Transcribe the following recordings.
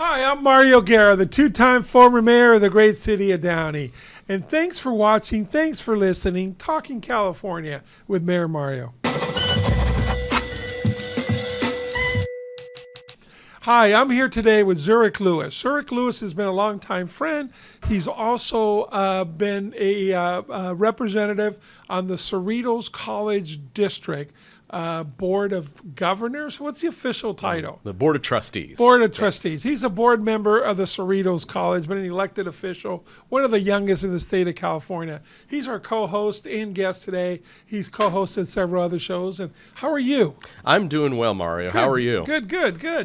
Hi, I'm Mario Guerra, the two-time former mayor of the great city of Downey. And thanks for watching, thanks for listening, Talking California with Mayor Mario. Hi, I'm here today with Zurich Lewis. Zurich Lewis has been a longtime friend. He's also been a representative on the Cerritos College District Board of Governors. What's the official title? The Board of Trustees. Board of Trustees. He's a board member of the Cerritos College, but an elected official, one of the youngest in the state of California. He's our co-host and guest today. He's co-hosted several other shows. And how are you? I'm doing well, Mario. How are you? Good.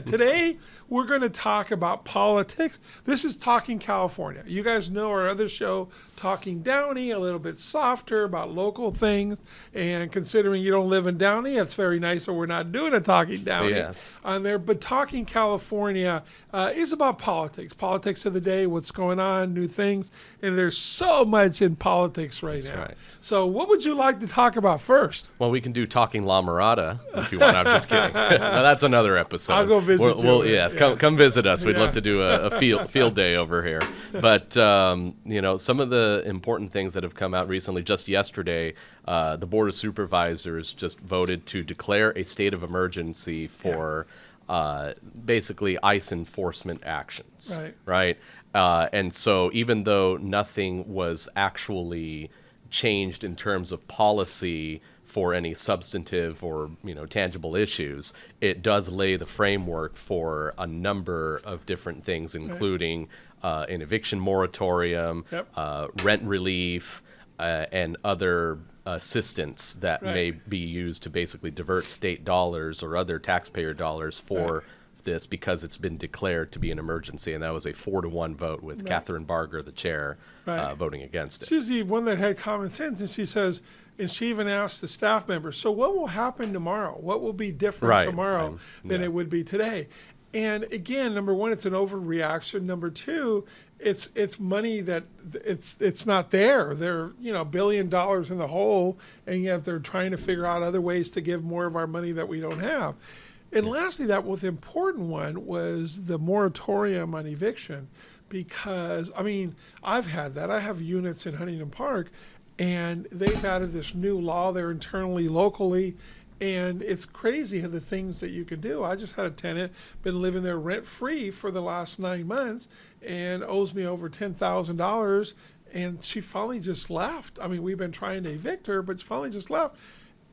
Today, we're going to talk about politics. This is Talking California. You guys know our other show, Talking Downey, a little bit softer about local things. And considering you don't live in Downey, it's very nice that we're not doing a Talking Downey on there. But Talking California is about politics of the day, what's going on, new things. And there's so much in politics right now. Right. So what would you like to talk about first? Well, we can do Talking La Mirada if you want. I'm just kidding. No, that's another episode. I'll go visit you. Come visit us. We'd love to do a field day over here. But, some of the important things that have come out recently, just yesterday, the Board of Supervisors just voted to declare a state of emergency for basically ICE enforcement actions. Right? And so even though nothing was actually changed in terms of policy for any substantive or tangible issues, it does lay the framework for a number of different things, including an eviction moratorium, rent relief, and other assistance that may be used to basically divert state dollars or other taxpayer dollars for this, because it's been declared to be an emergency. And that was a 4-1 vote with Catherine Barger, the chair, voting against it. She's the one that had common sense, and she says, and she even asked the staff members, so what will happen tomorrow? What will be different tomorrow than it would be today? And again, number one, it's an overreaction. Number two, it's money that it's not there. They're $1 billion in the hole, and yet they're trying to figure out other ways to give more of our money that we don't have. And lastly, that was the important one was the moratorium on eviction, because I've had that. I have units in Huntington Park, and they've added this new law there internally, locally, and it's crazy the things that you can do. I just had a tenant, been living there rent-free for the last 9 months, and owes me over $10,000, and she finally just left. We've been trying to evict her, but she finally just left.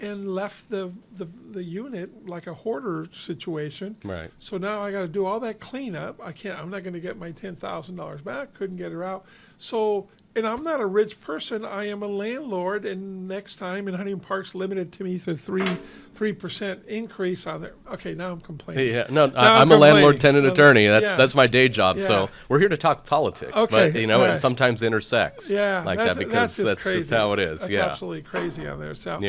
And left the unit like a hoarder situation. Right. So now I got to do all that cleanup. I'm not going to get my $10,000 back. Couldn't get her out. So, and I'm not a rich person. I am a landlord, and next time in Huntington Park's limited to me to 3% increase on there. Okay, now I'm complaining. Yeah, no, I'm a landlord-tenant attorney. That's my day job. Yeah. So we're here to talk politics. Okay, but it sometimes intersects. Yeah, like that because that's just how it is. That's absolutely crazy on there. So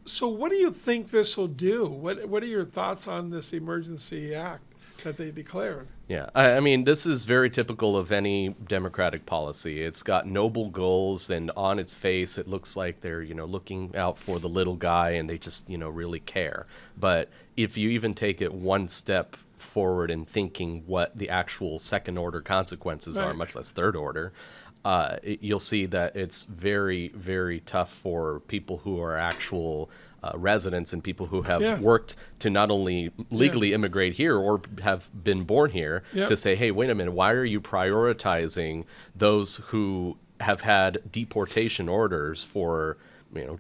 so what do you think this will do? What are your thoughts on this emergency act that they declared? Yeah, this is very typical of any Democratic policy. It's got noble goals, and on its face, it looks like they're, looking out for the little guy, and they just, really care. But if you even take it one step forward in thinking what the actual second-order consequences are, much less third-order, you'll see that it's very, very tough for people who are actual residents and people who have worked to not only legally immigrate here or have been born here to say, hey, wait a minute, why are you prioritizing those who have had deportation orders for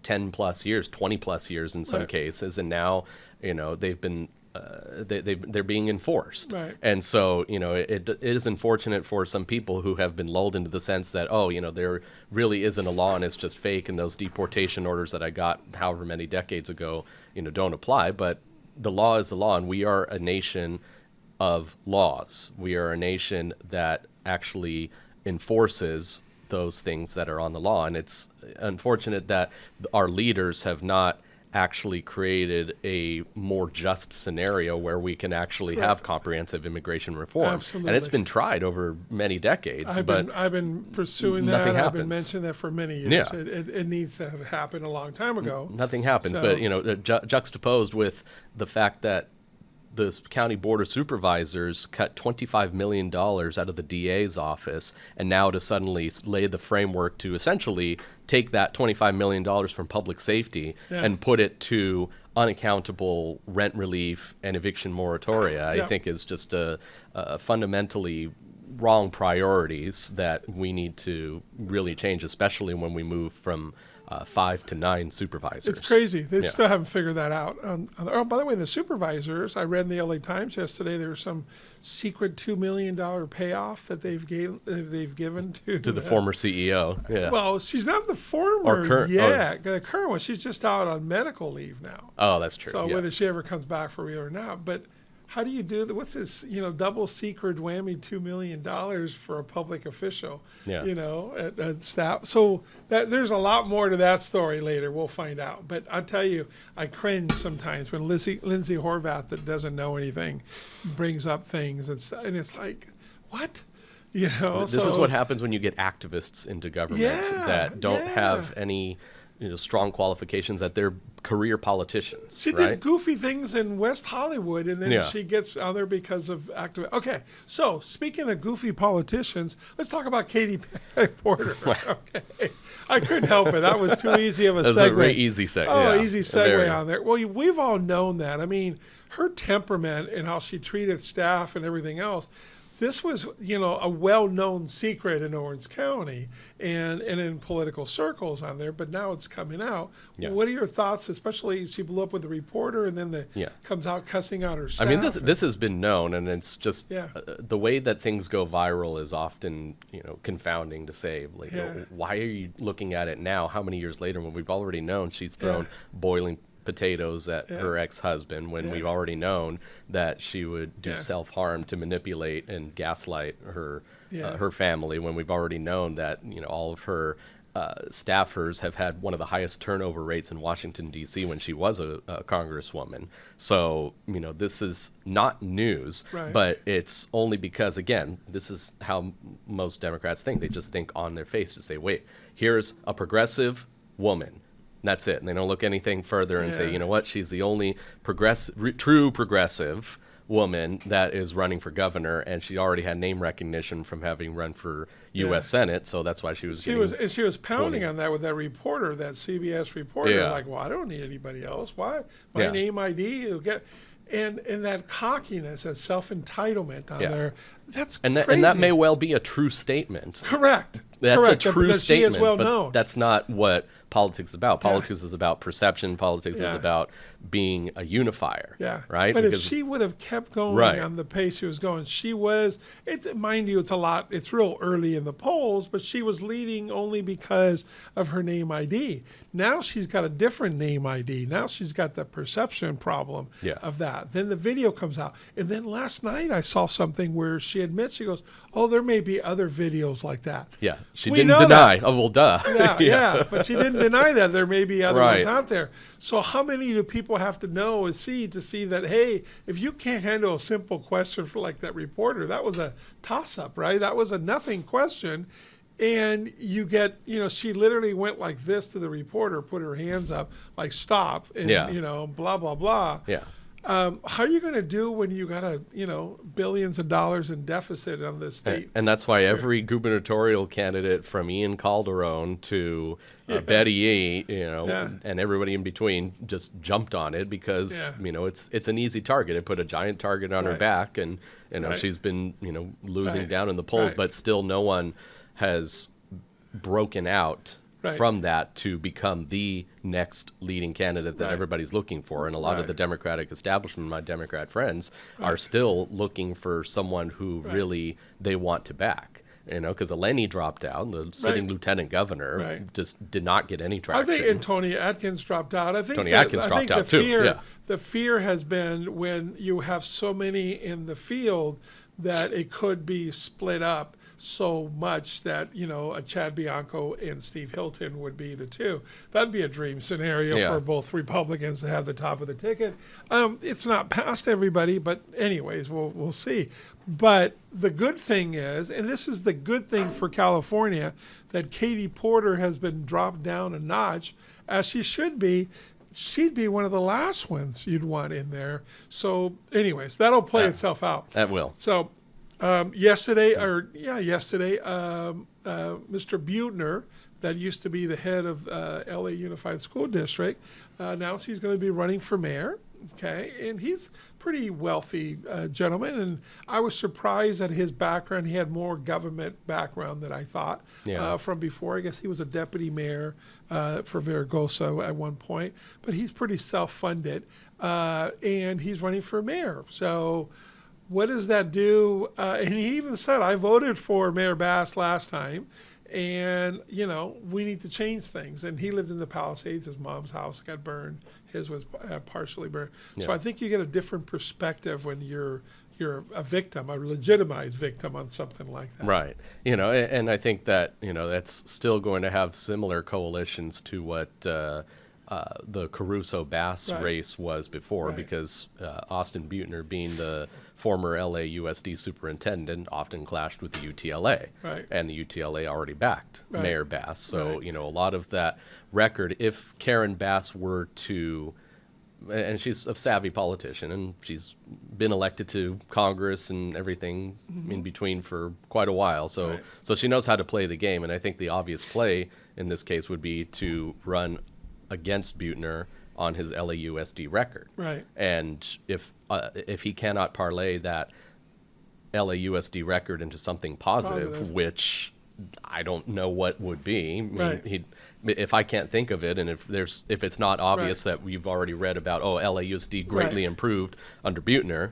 10 plus years, 20 plus years in some cases, and now they've been they're being enforced. And so, it is unfortunate for some people who have been lulled into the sense that, there really isn't a law and it's just fake, and those deportation orders that I got however many decades ago, don't apply. But the law is the law, and we are a nation of laws. We are a nation that actually enforces those things that are on the law. And it's unfortunate that our leaders have not actually created a more just scenario where we can actually have comprehensive immigration reform. Absolutely. And it's been tried over many decades. I've been pursuing that. Happens. I've been mentioning that for many years. Yeah. It needs to have happened a long time ago. Nothing happens. But juxtaposed with the fact that the county board of supervisors cut $25 million out of the DA's office, and now to suddenly lay the framework to essentially take that $25 million from public safety and put it to unaccountable rent relief and eviction moratoria, I think is just a fundamentally wrong priorities that we need to really change, especially when we move from 5 to 9 supervisors. It's crazy. They still haven't figured that out. Oh, by the way, the supervisors, I read in the LA Times yesterday, there was some secret $2 million payoff that they've given to the former CEO. Yeah. Well, she's not the former yet. The current one. She's just out on medical leave now. Oh, that's true. So whether she ever comes back for real or not. But how do you do that? What's this, double secret whammy $2 million for a public official, at staff? So there's a lot more to that story later. We'll find out. But I'll tell you, I cringe sometimes when Lindsay Horvath, that doesn't know anything, brings up things. And it's like, what? This is what happens when you get activists into government that don't have any strong qualifications, that they're career politicians. She did goofy things in West Hollywood, and then she gets out there because of activism. Okay, so speaking of goofy politicians, let's talk about Katie Porter. Okay, I couldn't help it. That was too easy of a segue. That was a very easy segue. Oh, easy segue on there. Well, we've all known that. I mean, her temperament and how she treated staff and everything else. This was, a well-known secret in Orange County and in political circles on there, but now it's coming out. Yeah. What are your thoughts, especially she blew up with the reporter and then comes out cussing out her staff? I mean, this has been known, and it's just the way that things go viral is often, confounding to say. Like, why are you looking at it now? How many years later when we've already known she's thrown boiling potatoes at her ex-husband, when we've already known that she would do self-harm to manipulate and gaslight her her family, when we've already known that all of her staffers have had one of the highest turnover rates in Washington, D.C. when she was a congresswoman. So, this is not news, but it's only because, again, this is how most Democrats think. They just think on their face to say, wait, here's a progressive woman. That's it. And they don't look anything further and say, you know what, she's the only true progressive woman that is running for governor, and she already had name recognition from having run for U.S. Senate, so that's why she was pounding on that with that reporter, that CBS reporter, like, well, I don't need anybody else. Why? My name ID, you'll get... And that cockiness, that self-entitlement on there, that's crazy. And that may well be a true statement. Correct. That's a true statement, she is well known. That's not what politics is about. Politics is about perception. Politics is about being a unifier. Right? But if she would have kept going on the pace she was going, mind you, it's a lot, it's real early in the polls, but she was leading only because of her name ID. Now she's got a different name ID. Now she's got the perception problem of that. Then the video comes out. And then last night I saw something where she admits, she goes, oh, there may be other videos like that. Yeah, she didn't deny. That. Oh, well, duh. Yeah, but she didn't deny that there may be other ones out there. So how many do people have to know and see to see that, hey, if you can't handle a simple question for like that reporter, that was a toss-up, right? That was a nothing question. And you get, she literally went like this to the reporter, put her hands up, like stop, and, blah, blah, blah. Yeah. How are you going to do when you got billions of dollars in deficit on the state? And that's why every gubernatorial candidate from Ian Calderon to Betty E, and everybody in between just jumped on it because, it's an easy target. It put a giant target on her back, and, she's been, losing down in the polls, but still no one has broken out from that to become the next leading candidate that everybody's looking for. And a lot of the Democratic establishment, my Democrat friends, are still looking for someone who really they want to back. Because Eleni dropped out, and the sitting lieutenant governor just did not get any traction. I think, and Tony Atkins dropped out. I think Tony Atkins dropped out too. The fear has been when you have so many in the field that it could be split up so much that, a Chad Bianco and Steve Hilton would be the two. That'd be a dream scenario for both Republicans to have the top of the ticket. It's not past everybody, but anyways, we'll see. But the good thing is, and this is the good thing for California, that Katie Porter has been dropped down a notch, as she should be, she'd be one of the last ones you'd want in there. So, anyways, that'll play itself out. That will. So, yesterday, Mr. Buettner, that used to be the head of LA Unified School District, announced he's going to be running for mayor. Okay, and he's pretty wealthy gentleman, and I was surprised at his background. He had more government background than I thought from before. I guess he was a deputy mayor for Vergosa at one point, but he's pretty self-funded, and he's running for mayor. So what does that do? And he even said, I voted for Mayor Bass last time, and, you know, we need to change things. And he lived in the Palisades. His mom's house got burned. His was partially burned. Yeah. So I think you get a different perspective when you're a victim, a legitimized victim on something like that. Right. You know, and I think that, you know, that's still going to have similar coalitions to what the Caruso-Bass race was before, because Austin Buettner, being the former LAUSD superintendent, often clashed with the UTLA. Right. And the UTLA already backed Mayor Bass. So, you know, a lot of that record, if Karen Bass were to, and she's a savvy politician, and she's been elected to Congress and everything in between for quite a while. So, so she knows how to play the game. And I think the obvious play in this case would be to run against Buettner on his LAUSD record. Right. And if he cannot parlay that LAUSD record into something positive, which I don't know what would be. I mean, if I can't think of it, and if it's not obvious that we've already read about, LAUSD greatly improved under Buettner,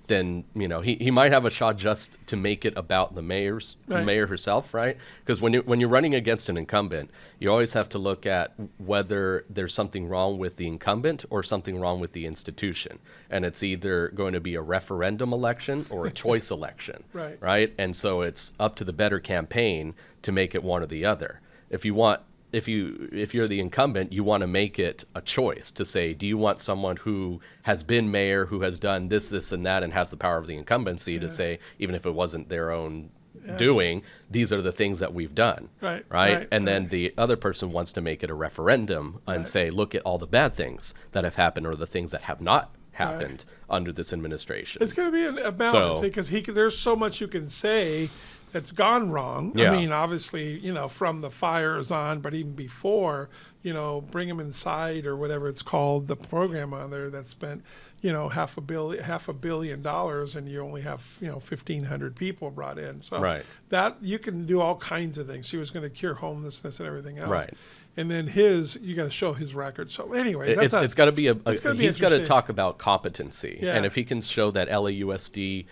then, you know, he might have a shot just to make it about the mayor herself, right? Because when you're running against an incumbent, you always have to look at whether there's something wrong with the incumbent or something wrong with the institution, and it's either going to be a referendum election or a choice election, right? And so it's up to the better campaign to make it one or the other. If you're the incumbent, you want to make it a choice to say, do you want someone who has been mayor, who has done this, and that, and has the power of the incumbency to say, even if it wasn't their own doing, these are the things that we've done, right? And then the other person wants to make it a referendum and say, look at all the bad things that have happened or the things that have not happened under this administration. It's going to be a balance, because there's so much you can say that's gone wrong. I mean, obviously, you know, from the fires on, but even before, you know, Bring 'em Inside or whatever it's called, the program on there that spent, you know, $500 million, and you only have, you know, 1,500 people brought in. So that you can do all kinds of things. She was going to cure homelessness and everything else. Right. And then you got to show his record. So anyway, it's got to be he's got to talk about competency, and if he can show that LAUSD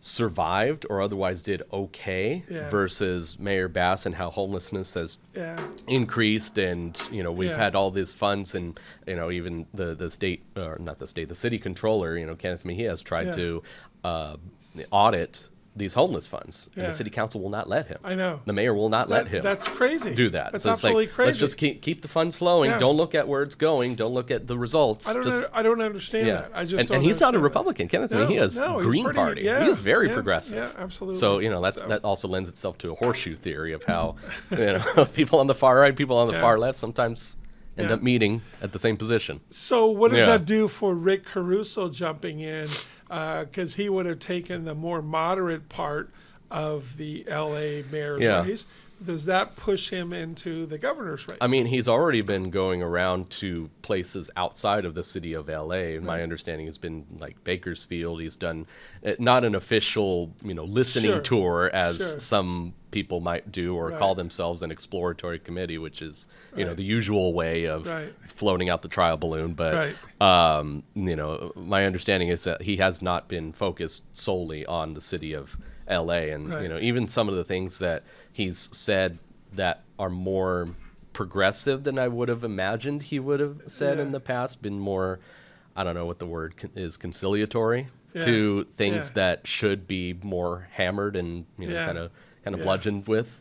survived or otherwise did okay versus Mayor Bass and how homelessness has increased, and you know we've had all these funds, and you know even the city controller, you know, Kenneth Mejia has tried to audit these homeless funds, and the city council will not let him. I know. The mayor will not let him. That's crazy. Do that. That's so absolutely it's like, crazy. Let's just keep the funds flowing. Yeah. Don't look at where it's going. Don't look at the results. I don't understand that. I just and he's not a Republican. Kenneth Mejia is Green Party. He's very progressive. Yeah, absolutely. So you know that also lends itself to a horseshoe theory of how you know people on the far right, people on the far left sometimes end up meeting at the same position. So what does that do for Rick Caruso jumping in? Because he would have taken the more moderate part of the LA mayor's race. Does that push him into the governor's race? I mean, he's already been going around to places outside of the city of LA. My understanding has been like Bakersfield. He's done not an official, you know, listening tour as some people might do, or call themselves an exploratory committee, which is, you know, the usual way of floating out the trial balloon. But, you know, my understanding is that he has not been focused solely on the city of LA, and you know, even some of the things that he's said that are more progressive than I would have imagined he would have said in the past, been more, I don't know what the word is, conciliatory to things that should be more hammered and, you know, kind of bludgeoned with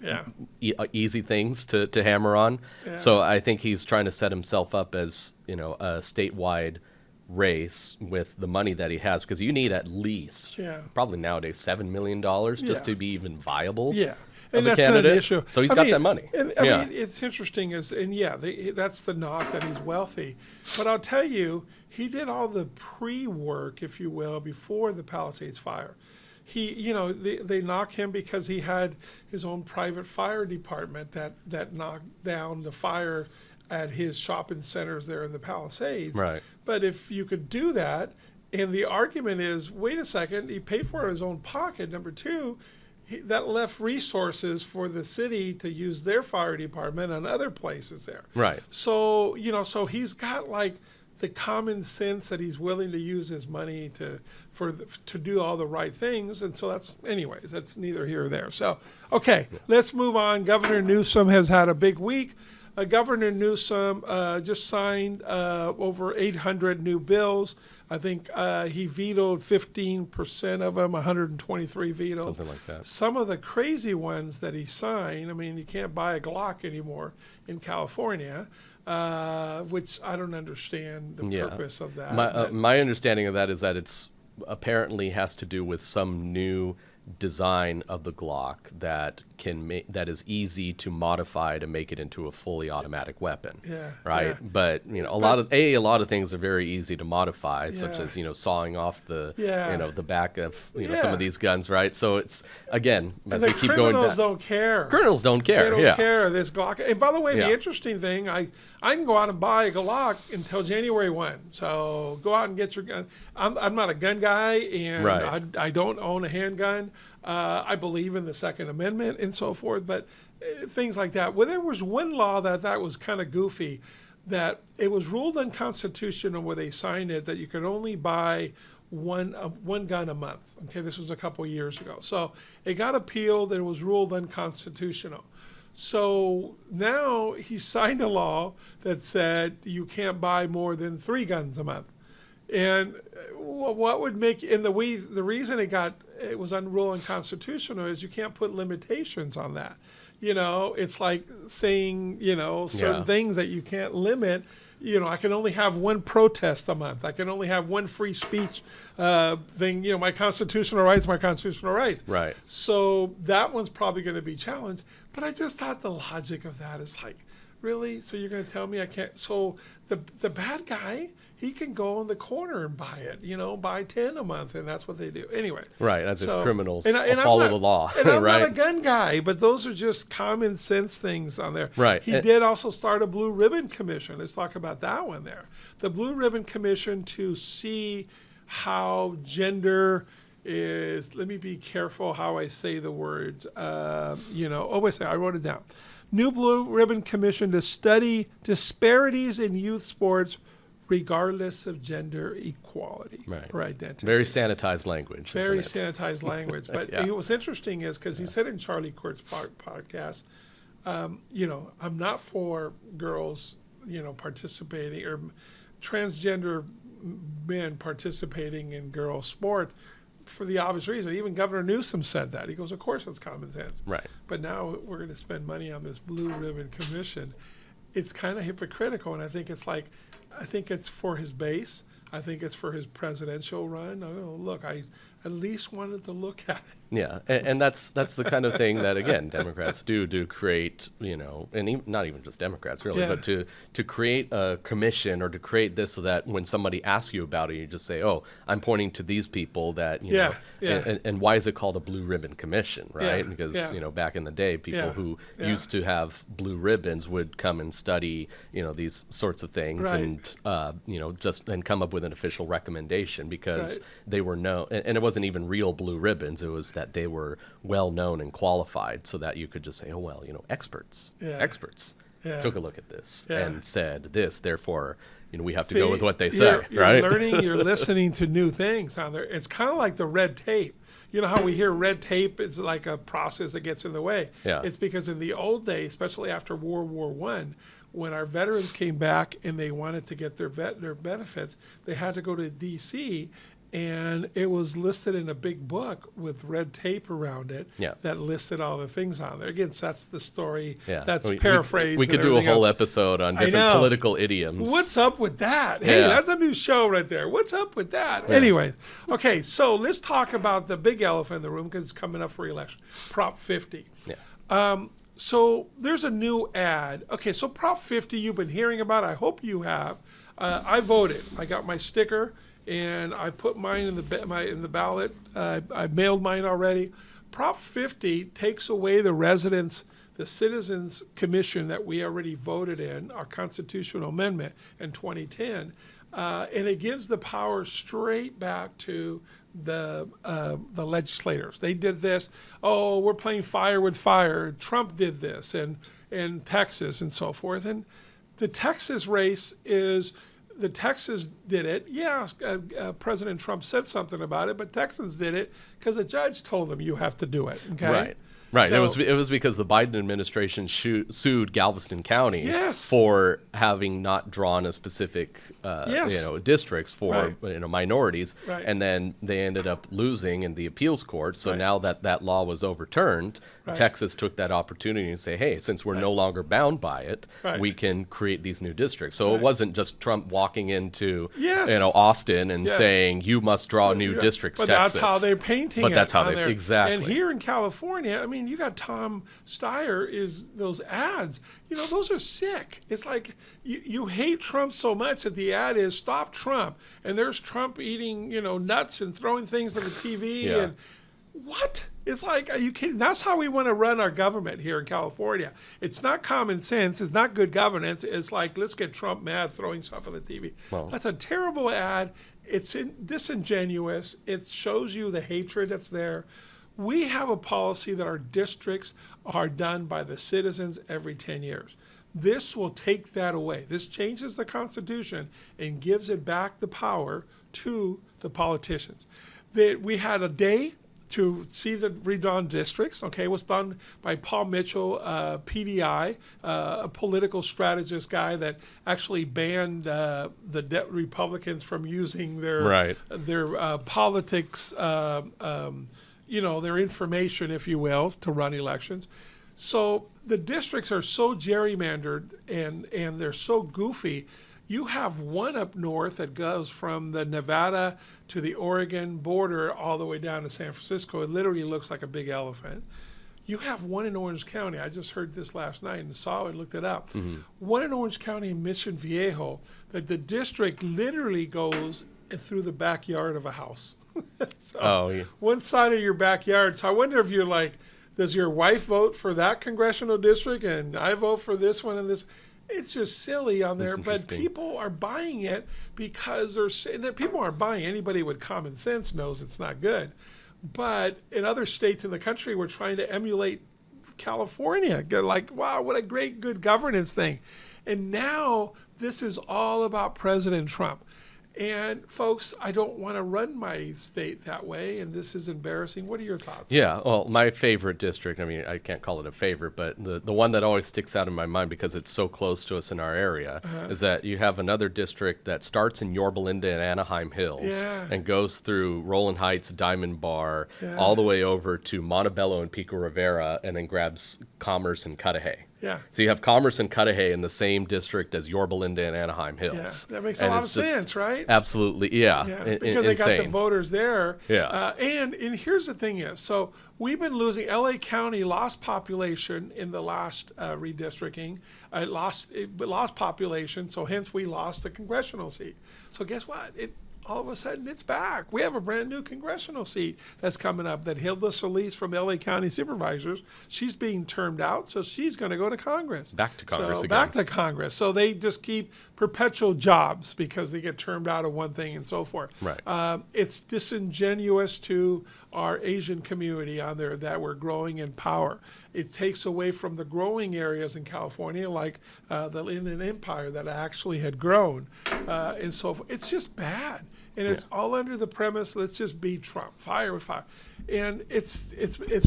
easy things to hammer on. So I think he's trying to set himself up as, you know, a statewide race with the money that he has, because you need at least probably nowadays $7 million just to be even viable. And of a that's not candidate. an issue. So he's got that money. And, I mean, it's interesting that's the knock, that he's wealthy. But I'll tell you, he did all the pre-work, if you will, before the Palisades fire. They knock him because he had his own private fire department that knocked down the fire at his shopping centers there in the Palisades. Right. But if you could do that, and the argument is, wait a second, he paid for it out of his own pocket. Number two, that left resources for the city to use their fire department and other places there. Right. So, so he's got like the common sense that he's willing to use his money to do all the right things. And so that's neither here or there. So, okay, let's move on. Governor Newsom has had a big week. Governor Newsom just signed over 800 new bills. I think he vetoed 15% of them, 123 vetoed. Something like that. Some of the crazy ones that he signed, I mean, you can't buy a Glock anymore in California, which I don't understand the purpose of that. My understanding of that is that it's apparently has to do with some new design of the Glock that that is easy to modify to make it into a fully automatic weapon. Yeah. Right. Yeah. But a lot of things are very easy to modify, such as sawing off the the back of some of these guns. Right. So it's again, as we keep going back, criminals don't care. Criminals don't care. They don't care. This Glock. And by the way, the interesting thing, I can go out and buy a Glock until January 1. So go out and get your gun. I'm not a gun guy, and I don't own a handgun. I believe in the Second Amendment and so forth, but things like that. Well, there was one law that I thought was kind of goofy, that it was ruled unconstitutional where they signed it that you could only buy one gun a month. Okay, this was a couple of years ago. So it got appealed and it was ruled unconstitutional. So now he signed a law that said you can't buy more than 3 guns a month. And what would make, and the reason it was unruled unconstitutional is you can't put limitations on that. It's like saying, certain things that you can't limit. I can only have one protest a month. I can only have one free speech thing. My constitutional rights. Right. So that one's probably going to be challenged. But I just thought the logic of that is like, really? So you're going to tell me I can't? So the bad guy, he can go in the corner and buy it, buy 10 a month, and that's what they do. Anyway. Right, as if criminals follow the law. And I'm right? not a gun guy, but those are just common sense things on there. Right. He did also start a Blue Ribbon Commission. Let's talk about that one there. The Blue Ribbon Commission to see how gender is, let me be careful how I say the word, I wrote it down. New Blue Ribbon Commission to study disparities in youth sports regardless of gender equality or identity. Very sanitized language. Very sanitized language. But what's interesting is, because he said in Charlie Court's podcast, I'm not for girls, participating, or transgender men participating in girl sport, for the obvious reason. Even Governor Newsom said that. He goes, of course it's common sense. Right. But now we're going to spend money on this Blue Ribbon Commission. It's kind of hypocritical, and I think it's for his base. I think it's for his presidential run. Look, I at least wanted to look at it. Yeah, and that's the kind of thing that, again, Democrats do create, and not even just Democrats really, but to create a commission or to create this so that when somebody asks you about it, you just say, oh, I'm pointing to these people that, and why is it called a Blue Ribbon Commission, right? Because, back in the day, people who used to have blue ribbons would come and study, these sorts of things and, and come up with an official recommendation because they were known, and it wasn't even real blue ribbons, it was that they were well known and qualified, so that you could just say, oh well, experts took a look at this and said this, therefore we have to go with what they say. You're learning, you're listening to new things on there. It's kind of like the red tape. You know how we hear red tape is like a process that gets in the way. It's because in the old days, especially after World War I, when our veterans came back and they wanted to get their benefits, they had to go to D.C. and it was listed in a big book with red tape around it that listed all the things on there. Again, so that's the story. Yeah. That's paraphrased. We could do a whole episode on different political idioms. What's up with that? Hey, that's a new show right there. What's up with that? Yeah. Anyways, okay, so let's talk about the big elephant in the room because it's coming up for election, Prop 50. Yeah. So there's a new ad. Okay, so Prop 50 you've been hearing about. I hope you have. I voted. I got my sticker. And I put mine in the ballot. I mailed mine already. Prop 50 takes away the Citizens Commission that we already voted in, our constitutional amendment in 2010, and it gives the power straight back to the legislators. They did this. Oh, we're playing fire with fire. Trump did this, and in Texas and so forth. And the Texas race is. The Texas did it. Yeah, President Trump said something about it, but Texans did it because a judge told them you have to do it. Okay? Right. So, it was because the Biden administration sued Galveston County for having not drawn a specific districts for minorities, and then they ended up losing in the appeals court. So now that law was overturned, Texas took that opportunity to say, hey, since we're no longer bound by it, we can create these new districts. So it wasn't just Trump walking into Austin and saying you must draw new districts. But Texas. That's how they're painting it. But that's how they exactly. And here in California, I mean, you got Tom Steyer those ads. You know, those are sick. It's like you hate Trump so much that the ad is stop Trump, and there's Trump eating nuts and throwing things to the TV and what? It's like, are you kidding? That's how we want to run our government here in California. It's not common sense. It's not good governance. It's like, let's get Trump mad throwing stuff on the TV. Well, that's a terrible ad. It's disingenuous. It shows you the hatred that's there. We have a policy that our districts are done by the citizens every 10 years. This will take that away. This changes the Constitution and gives it back the power to the politicians. We had a day to see the redrawn districts. Okay, it was done by Paul Mitchell, PDI, a political strategist guy that actually banned the Republicans from using their politics, their information, if you will, to run elections. So the districts are so gerrymandered and they're so goofy. You have one up north that goes from the Nevada to the Oregon border all the way down to San Francisco. It literally looks like a big elephant. You have one in Orange County. I just heard this last night and saw it, looked it up. Mm-hmm. One in Orange County in Mission Viejo, that the district literally goes through the backyard of a house. One side of your backyard. So I wonder if you're like, does your wife vote for that congressional district and I vote for this one and this? It's just silly on there, but people are buying it because people aren't buying. Anybody with common sense knows it's not good. But in other states in the country, we're trying to emulate California. They're like, wow, what a great, good governance thing. And now this is all about President Trump. And folks, I don't want to run my state that way, and this is embarrassing. What are your thoughts? Yeah, well, my favorite district, I mean, I can't call it a favorite, but the one that always sticks out in my mind because it's so close to us in our area is that you have another district that starts in Yorba Linda and Anaheim Hills and goes through Rowland Heights, Diamond Bar, all the way over to Montebello and Pico Rivera, and then grabs Commerce and Cudahy. Yeah. So you have Commerce and Cudahy in the same district as Yorba Linda and Anaheim Hills. Yeah, that makes a lot of sense, right? Absolutely, yeah. Because they got the voters there. Yeah. And here's the thing is, so we've been losing. L.A. County lost population in the last redistricting. It lost population, so hence we lost the congressional seat. So guess what? All of a sudden, it's back. We have a brand new congressional seat that's coming up that Hilda Solis from L.A. County Supervisors, she's being termed out, so she's going to go to Congress. Back to Congress again. Back to Congress. So they just keep perpetual jobs because they get termed out of one thing and so forth. Right. It's disingenuous to our Asian community on there that we're growing in power. It takes away from the growing areas in California, like the Inland Empire that actually had grown, and so forth. It's just bad. And it's all under the premise, let's just beat Trump, fire with fire. And it's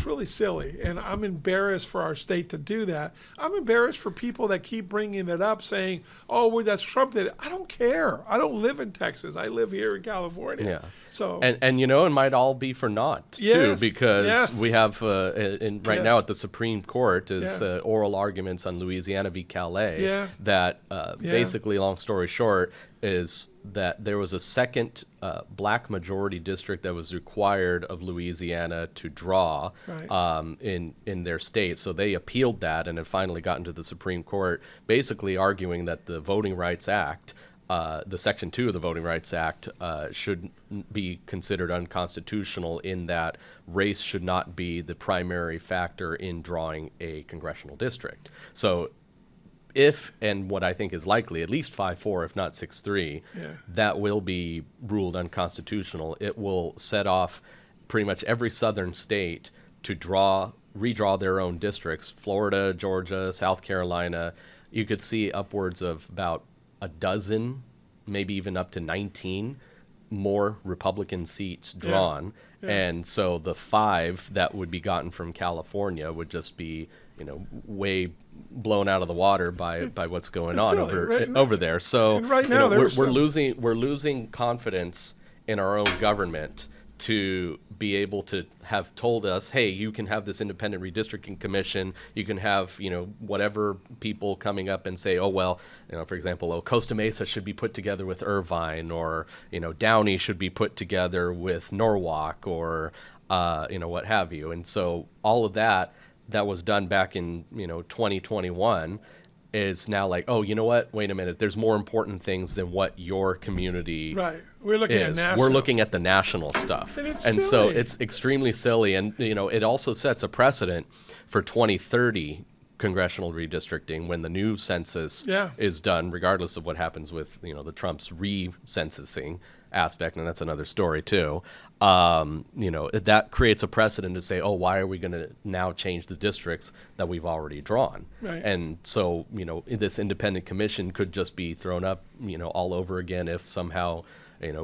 really silly, and I'm embarrassed for our state to do that. I'm embarrassed for people that keep bringing it up, saying, "Oh, well, that's Trump did it." I don't care. I don't live in Texas. I live here in California. Yeah. So and it might all be for naught too, Yes, because yes. we have right Yes. now at the Supreme Court is Yeah. oral arguments on Louisiana v. Calais. Yeah. That basically, long story short, is that there was a second black majority district that was required of Louisiana to draw Right. in their state. So they appealed that and have finally gotten to the Supreme Court, basically arguing that the Voting Rights Act, the Section 2 of the Voting Rights Act, should be considered unconstitutional in that race should not be the primary factor in drawing a congressional district. So if, and what I think is likely, at least 5-4, if not 6-3, that will be ruled unconstitutional. It will set off pretty much every southern state to redraw their own districts. Florida, Georgia, South Carolina. You could see upwards of about a dozen, maybe even up to 19 more Republican seats drawn. Yeah. And so the 5 that would be gotten from California would just be, way blown out of the water by what's going on silly. over there. So right now we're losing confidence in our own government to be able to have told us, hey, you can have this independent redistricting commission. You can have, whatever people coming up and say, oh, well, for example, Costa Mesa should be put together with Irvine, or, Downey should be put together with Norwalk, or, what have you. And so all of that was done back in, 2021 is now like, oh, you know what? Wait a minute. There's more important things than what your community Right. We're looking at national. We're looking at the national stuff. And so it's extremely silly. And, it also sets a precedent for 2030 congressional redistricting when the new census is done, regardless of what happens with, the Trump's re-censusing aspect, and that's another story too. That creates a precedent to say, oh, why are we going to now change the districts that we've already drawn? Right. And so, this independent commission could just be thrown up, all over again if somehow,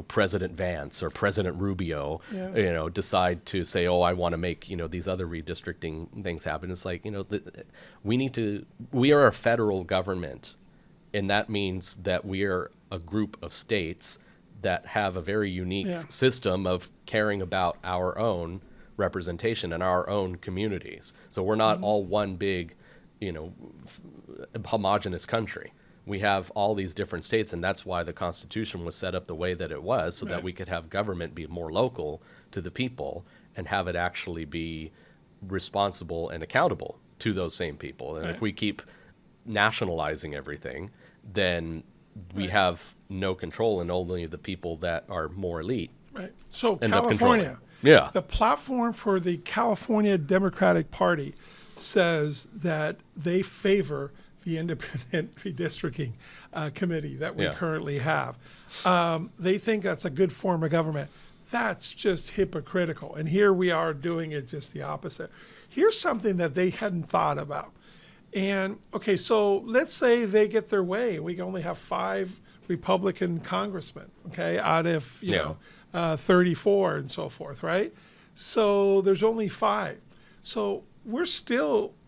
President Vance or President Rubio, decide to say, oh, I want to make, these other redistricting things happen. It's like, we are a federal government, and that means that we are a group of states that have a very unique system of caring about our own representation and our own communities. So we're not all one big, homogenous country. We have all these different states, and that's why the Constitution was set up the way that it was, so that we could have government be more local to the people and have it actually be responsible and accountable to those same people. And if we keep nationalizing everything, then we have no control, and only the people that are more elite. Right. So end up California, controlling. the platform for the California Democratic Party says that they favor the independent redistricting committee that we currently have. They think that's a good form of government. That's just hypocritical. And here we are doing it just the opposite. Here's something that they hadn't thought about. And, okay, so let's say they get their way. We only have 5 Republican congressmen, okay, out of, 34 and so forth, right? So there's only 5. So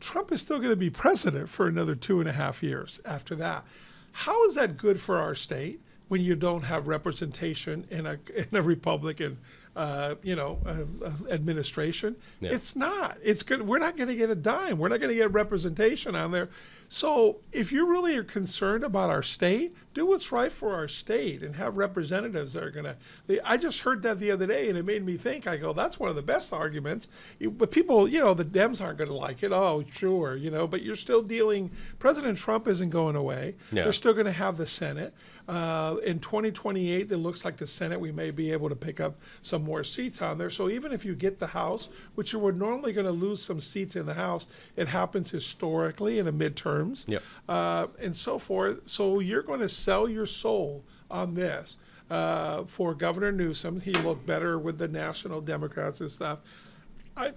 Trump is still going to be president for another 2.5 years after that. How is that good for our state when you don't have representation in a Republican administration? It's not. It's good. We're not going to get a dime. We're not going to get representation on there. So if you really are concerned about our state, do what's right for our state and have representatives that are going to. I just heard that the other day, and it made me think. I go, that's one of the best arguments. But people, the Dems aren't going to like it. Oh, sure, but you're still dealing. President Trump isn't going away. They're still going to have the Senate. In 2028, it looks like the Senate, we may be able to pick up some more seats on there. So even if you get the House, which you were normally going to lose some seats in the House, it happens historically in the midterms and so forth. So you're going to sell your soul on this for Governor Newsom. He looked better with the National Democrats and stuff.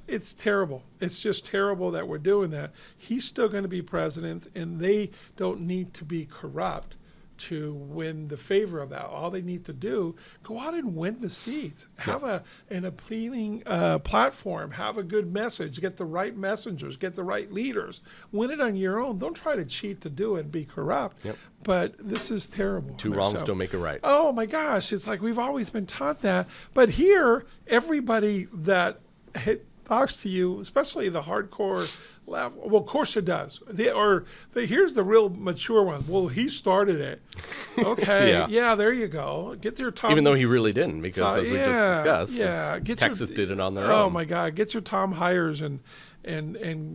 It's terrible. It's just terrible that we're doing that. He's still going to be president, and they don't need to be corrupt to win the favor of that. All they need to do, go out and win the seats. Have an appealing platform. Have a good message. Get the right messengers. Get the right leaders. Win it on your own. Don't try to cheat to do it and be corrupt. Yep. But this is terrible. Two wrongs don't make a right. Oh my gosh, it's like we've always been taught that. But here, everybody that talks to you, especially the hardcore level, well, of course it does. Here's the real mature one. Well, he started it. Okay, yeah, there you go. Get your Tom. Even though he really didn't, because as we just discussed, Texas did it on their own. Oh my God, get your Tom Hires and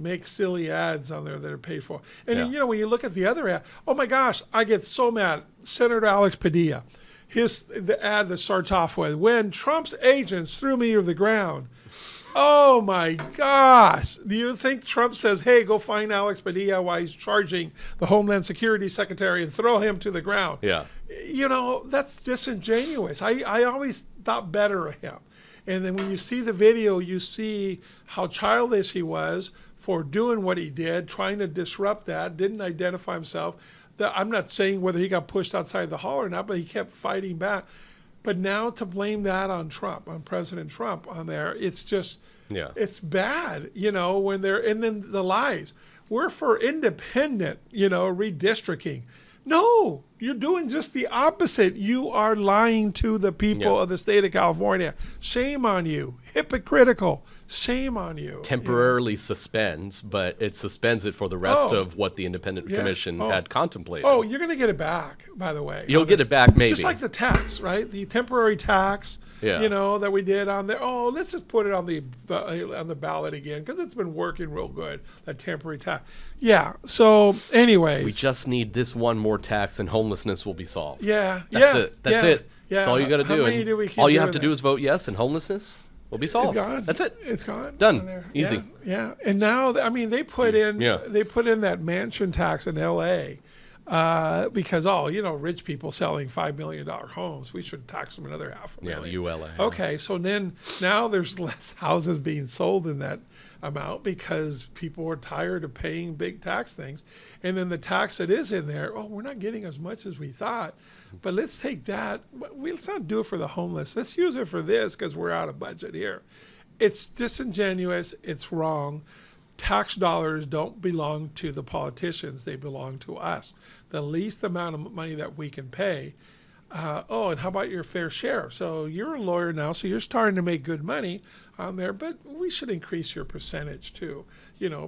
make silly ads on there that are paid for. And then, when you look at the other ad, oh my gosh, I get so mad. Senator Alex Padilla, the ad that starts off with, when Trump's agents threw me to the ground. Oh my gosh. Do you think Trump says, hey, go find Alex Padilla while he's charging the Homeland Security Secretary and throw him to the ground? Yeah. That's disingenuous. I always thought better of him. And then when you see the video, you see how childish he was for doing what he did, trying to disrupt that, didn't identify himself. I'm not saying whether he got pushed outside the hall or not, but he kept fighting back. But now to blame that on Trump, on President Trump on there, it's just, it's bad, when and then the lies. We're for independent, redistricting. No, you're doing just the opposite. You are lying to the people of the state of California. Shame on you. Hypocritical. Shame on you. Temporarily suspends, but it suspends it for the rest of what the independent commission had contemplated. Oh, you're going to get it back, by the way. You'll get it back, maybe. Just like the tax, right? The temporary tax, that we did on there. Oh, let's just put it on the ballot again because it's been working real good, that temporary tax. Yeah, so anyways. We just need this one more tax and homelessness will be solved. That's it. That's it. Yeah. That's all you got to do. And all you have to do is vote yes, and homelessness will be solved. It's gone. That's it. It's gone. Done. Easy. Yeah. And now, they put in that mansion tax in L.A. Because rich people selling $5 million homes, we should tax them another $500,000. Yeah, the ULA. Okay, so then now there's less houses being sold in that amount because people are tired of paying big tax things. And then the tax that is in there, we're not getting as much as we thought. But let's take that. Let's not do it for the homeless. Let's use it for this because we're out of budget here. It's disingenuous. It's wrong. Tax dollars don't belong to the politicians. They belong to us. The least amount of money that we can pay. And how about your fair share? So you're a lawyer now, so you're starting to make good money on there, but we should increase your percentage too,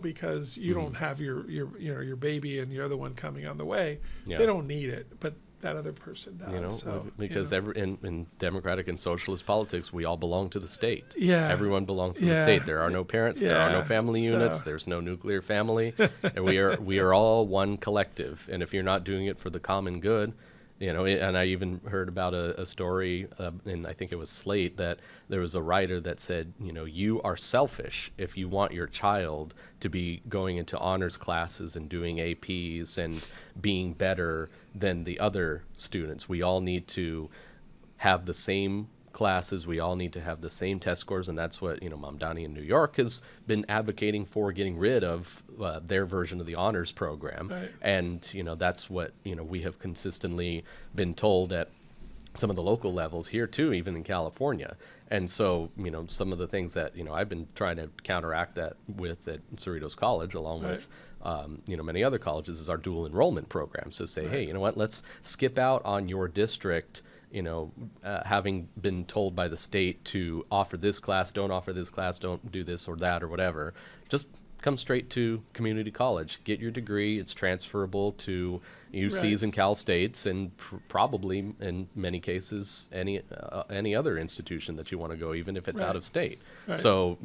because you don't have your baby and your other one coming on the way. Yeah. They don't need it, but that other person does. Because in democratic and socialist politics, we all belong to the state. Yeah. Everyone belongs to the state. There are no parents. There are no family units. There's no nuclear family. And we are all one collective. And if you're not doing it for the common good, and I even heard about a story in, I think it was Slate, that there was a writer that said, you are selfish if you want your child to be going into honors classes and doing APs and being better than the other students. We all need to have the same classes. We all need to have the same test scores, and that's what Mom Downey in New York has been advocating for, getting rid of their version of the honors program. Right. And that's what we have consistently been told at some of the local levels here too, even in California. And so some of the things that I've been trying to counteract that with at Cerritos College, along with many other colleges, is our dual enrollment program. So say, hey, let's skip out on your district having been told by the state to offer this class, don't offer this class, don't do this or that or whatever. Just come straight to community college. Get your degree. It's transferable to UCs and Cal States, and probably in many cases any other institution that you want to go, even if it's out of state. Right. So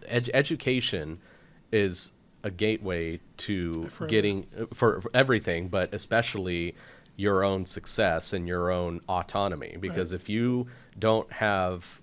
education is a gateway to getting for everything, but especially your own success and your own autonomy. Because if you don't have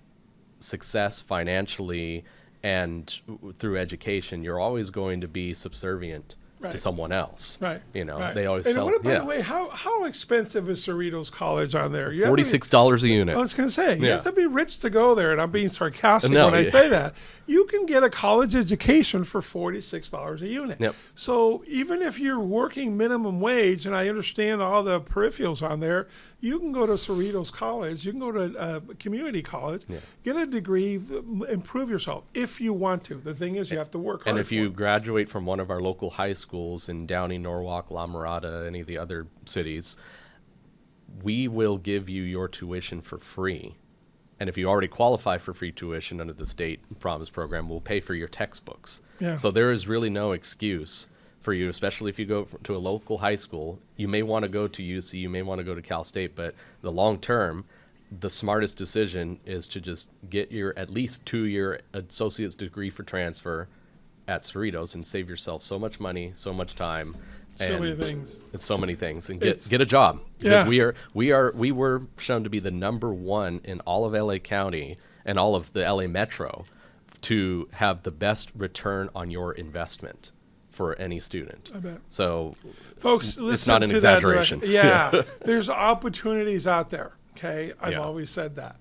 success financially and through education, you're always going to be subservient to someone else. Right. You know, right. they always and tell. What, by the way, how expensive is Cerritos College on there? $46 a unit. I was going to say, you have to be rich to go there, and I'm being sarcastic when I say that. You can get a college education for $46 a unit. Yep. So even if you're working minimum wage, and I understand all the peripherals on there, you can go to Cerritos College, you can go to community college, get a degree, improve yourself if you want to. The thing is, you have to work hard. And if you graduate from one of our local high schools in Downey, Norwalk, La Mirada, any of the other cities, we will give you your tuition for free. And if you already qualify for free tuition under the state promise program, we'll pay for your textbooks. Yeah. So there is really no excuse for you, especially if you go to a local high school. You may want to go to UC, you may want to go to Cal State, but the long term, the smartest decision is to just get your at least 2-year associate's degree for transfer at Cerritos and save yourself so much money, so much time. So many things. It's so many things, and get a job. Yeah. We were shown to be the #1 in all of LA County and all of the LA Metro to have the best return on your investment for any student. I bet. So, folks, listen it's not an to exaggeration. That direction. There's opportunities out there. Okay, I've always said that.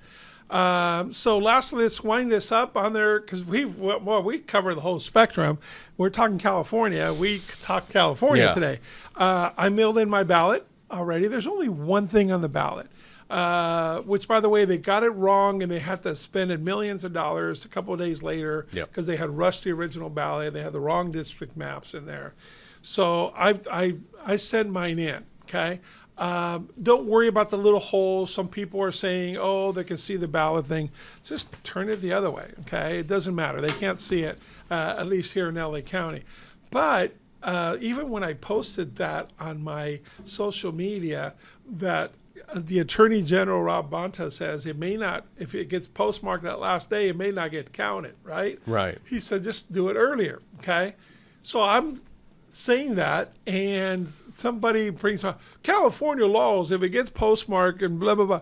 So lastly, let's wind this up on there because we cover the whole spectrum. We're talking California. We talked California today. I mailed in my ballot already. There's only one thing on the ballot, which, by the way, they got it wrong and they had to spend millions of dollars a couple of days later because they had rushed the original ballot. They had the wrong district maps in there. So I sent mine in. Okay. Don't worry about the little holes. Some people are saying, oh, they can see the ballot thing. Just turn it the other way, okay? It doesn't matter. They can't see it, at least here in LA County. But even when I posted that on my social media, that the Attorney General, Rob Bonta, says it may not, if it gets postmarked that last day, it may not get counted, right? Right. He said, just do it earlier, okay? So I'm saying that, and somebody brings up California laws, if it gets postmarked and blah, blah, blah.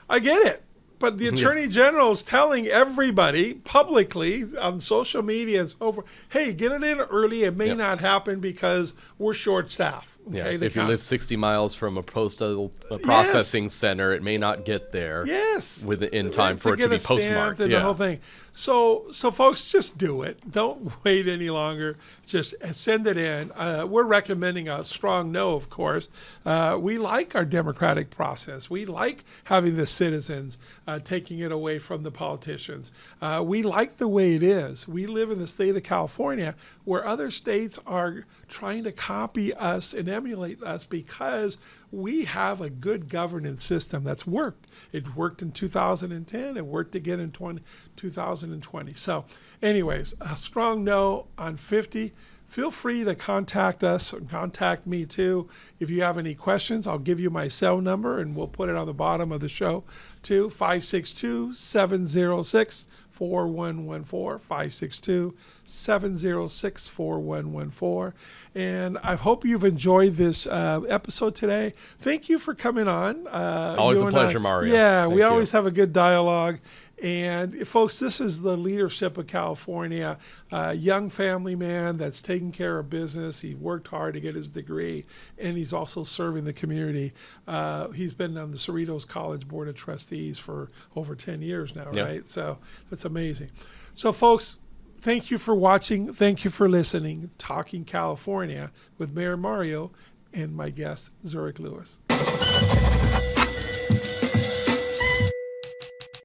I get it. But the Attorney General is telling everybody publicly on social media and so forth, hey, get it in early. It may not happen because we're short-staffed. Okay? If you live 60 miles from a postal processing center, it may not get there in time for it to be postmarked. And the whole thing. So folks, just do it. Don't wait any longer. Just send it in. We're recommending a strong no, of course. We like our democratic process. We like having the citizens taking it away from the politicians. We like the way it is. We live in the state of California where other states are trying to copy us and emulate us because we have a good governance system that's worked. It worked in 2010. It worked again in 2020. So anyways, a strong no on 50. Feel free to contact us and contact me too. If you have any questions, I'll give you my cell number and we'll put it on the bottom of the show too, 562-706-4114, 562-706-4114. And I hope you've enjoyed this episode today. Thank you for coming on. Always a pleasure, Mario. Yeah, we always have a good dialogue. And folks, this is the leadership of California, a young family man that's taking care of business. He worked hard to get his degree, and he's also serving the community. He's been on the Cerritos College Board of Trustees for over 10 years now, right? So that's amazing. So folks, thank you for watching. Thank you for listening. Talking California with Mayor Mario and my guest, Zurich Lewis.